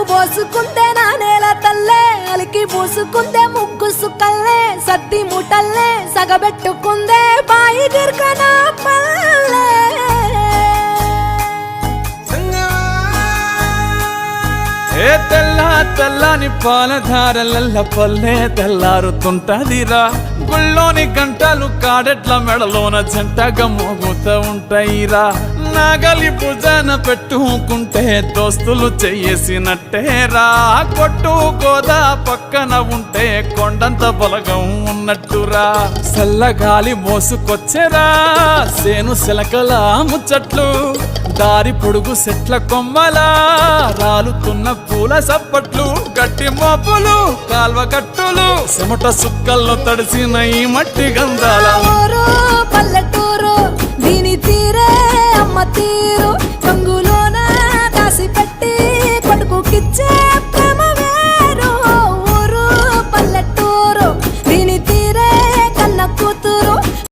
పోసుకుందే నా నేల తల్లే అలికి పూసుకుందే ముగ్గు సుక్కల్లే సద్ది ముటల్లే సగబెట్టుకుందే బాయి గిర్కన పల్లె ఏ తెల్ల తెల్లని పాలధారలల్ల పల్లె తెల్లారుతుంటదిరా గుళ్ళోని గంటలు కాడెట్ల మెడలోన జంటగా మోగుతూ ఉంటాయిరా నాగలి భుజాన పెట్టుకుంటే దోస్తులు చెయ్యేసినట్టేరా కొట్టు గోదా పక్కన ఉంటే కొండంత బలగం ఉన్నట్టురా చల్లగాలి మోసుకొచ్చెరా సేను శిలకల ముచ్చట్లు దారి పొడుగు సెట్ల కొమ్మలా రాలుతున్న పూల సప్పట్లు గట్టి మోపులు కాల్వ కట్టులు చెమట సుక్కల్లో తడిసిన ఈ మట్టి గంధాల పల్లెటూరు దీని తీరే అమ్మ తీరు కంగులోన దాసి పెట్టి